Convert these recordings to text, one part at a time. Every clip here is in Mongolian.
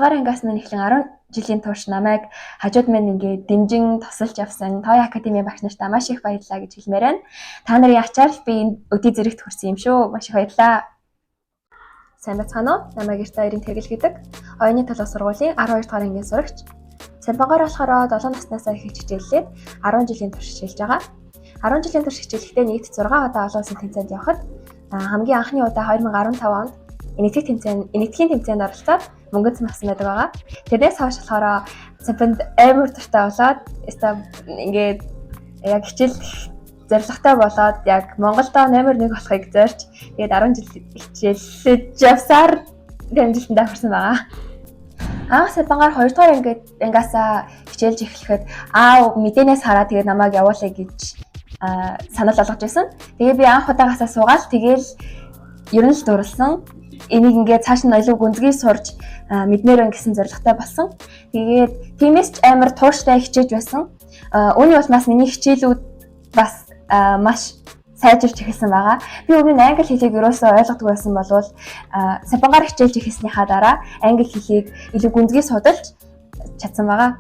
дугаар ангиас нь эхлэн 10 жилийн турш намайг хажууд минь ингээд дэмжин тусалж явсан Тоя академийн багш нартай маш их баярлалаа гэж хэлмээр байна. Та нарын ачаар би энэ өдий зэрэгт хүрсэн юм шүү. Маш их баярлалаа. Сайн бацгаана уу? Намайг Эртэ Баярын Тэргэл гэдэг. Оюуны толгой сургуулийн 12 дугаар ангийн сурагч. Сарбангаар болохоор 7 наснаас эхэлж хичээллээд 10 жилийн турш хичээлж байгаа. 10 жилийн турш хичээлэхдээ нийт 6 удаа олон улсын тэмцээнд явхад хамгийн анхны удаа 2015 онд энэтхэгийн тэмцээнд оролцоод мөнгөнд авсан байдаг байгаа. Тэрнээс хойш болохоор цампанд амар туртай болоод ингээд яг хичээл зорилготой болоод яг Монголдо номер 1 болохыг зорж тэгээд 10 жил хичээлж явсаар амжилтанд хүрсэн байгаа. Анх сарбангаар 2 дугаар ангиасаа хичээлж эхлэхэд мэдээнээс хараад тэгээд намайг явуулъя гэж санал болгож байсан. Тэгээд би анх удаагасаа суугаад тэгээд ер нь л дурлсан. Энийг ингээд цааш нь илүү гүнзгий сурж мэднээр гэсэн зорилготой болсон. Тэгээд тиймээс ч амар тууштай хичээж байсан. Үүний улмаас миний хичээлүүд бас маш сайжирч эхэлсэн байгаа. Би өмнө нь англи хэлийг ерөөсөө ойлгодгүй байсан болвол сарбангаар хичээлж эхэлснийхаа дараа англи хэлийг илүү гүнзгий судалж чадсан байгаа.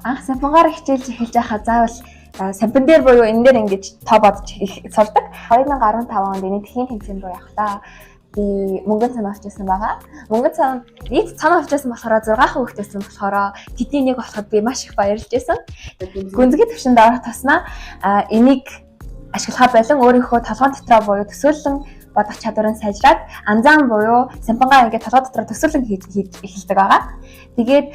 Анх сарбангаар хичээлж эхэлж байхад заавал сампан дээр буюу энэ дээр ингэж тоо бодож сурдаг. 2015 онд энэтхэгийн тэмцээнд рүү явхлаа. Би мөнгөнд цан авч ирсэн байгаа. Мөнгөнд цан нийт цан авч ирсэн болохоор 6 хүүхдээсэн болохоор тэдний нэг болоход би маш их баярлж байсан. Гүнзгий төвшөнд орох туснаа энийг ашиглахаа болон өөрийнхөө толгойн дотроо буюу төсөөлөн бодох чадварыг сайжраад анзаан буюу сампангаа ингээд толгой дотроо төсөөлөн хийж эхэлдэг байгаа. Тэгээд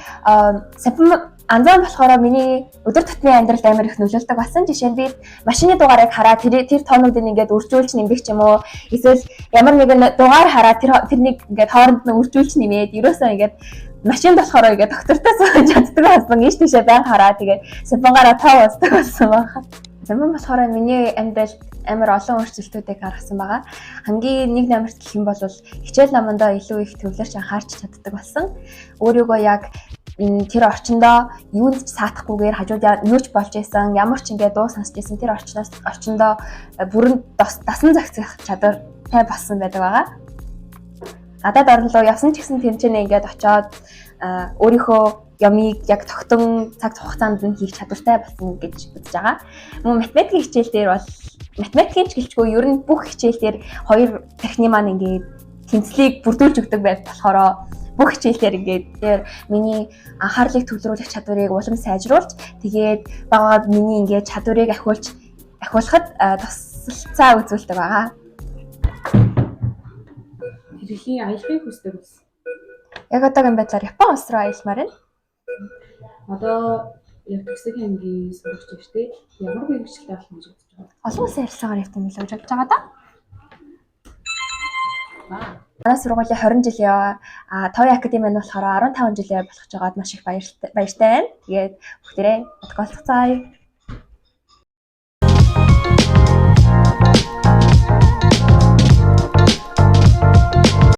сампан анзаан болохоор миний өдөр тутмын амьдралд амар их нөлөөлдөг болсон. Жишээ нь би машины дугаарыг хараад тэр тоонуудыг ингээд үржүүлж нэмэх ч юм уу эсвэл ямар нэгэн дугаар хараад тэрнийг ингээд хооронд нь үржүүлж нэмээд ерөөсөө ингээд машинд болохоор ингээд доктортой сууж чаддаг болсон. Ийш тийшээ байн хараа тэгээд сампангаараа тоо уусдаг болсон байна. Заман болохоор миний амьдралд амар олон өөрчлөлтүүдийг гаргасан байгаа. Хамгийн нэг намарт гэх юм бол хичээл намандаа илүү их төвлөрч анхаарч чаддаг болсон. Өөрийгөө яг тэр орчиндоо юунд ч саатахгүйгээр хажуудаа юу ч болж исэн, ямар ч ингээд дуу сонсч исэн тэр орчиндоо бүрэн дасан зохицох чадвартай болсон байдаг байгаа. Гадаад орн руу явсан ч гэсэн тэмцээнэ ингээд очоод өөрийнхөө ямыг яг тогтон цаг хугацаанд нь хийх чадвартай болсон гэж үзэж байгаа. Мөн математикийн хичээл дээр бол математикийн ч гэлчгүй ер нь бүх хичээл дээр хоёр тархины маань ингээд тэнцлийг бүрдүүлж өгдөг байдаг болохоор бүх хичээлээр ингээд тэр миний анхаарлыг төвлөрүүлэх чадварыг улам сайжруулж тэгээд багаад миний ингээд чадварыг ахиулахад тусалцаа үзүүлдэг байгаа. Хэрэглээ аялахыг хүсдэг ус. Яг одоогийн байдлаар Япон улс руу аялмаар байна. Одоо яг төгсөг ангийн сурагч ихтэй ямар мэргэжилтэй болох гэж бодож байгаа? Олон улсын харилцаагаар явтан гэж бодож байгаа да. Манай сургуулийн 20 жил яваа. Тоя академи нь болохоор 15 жилээ болох жагаад маш их баяртай байна. Тэгээд бүгдээрээ подкаст цаая.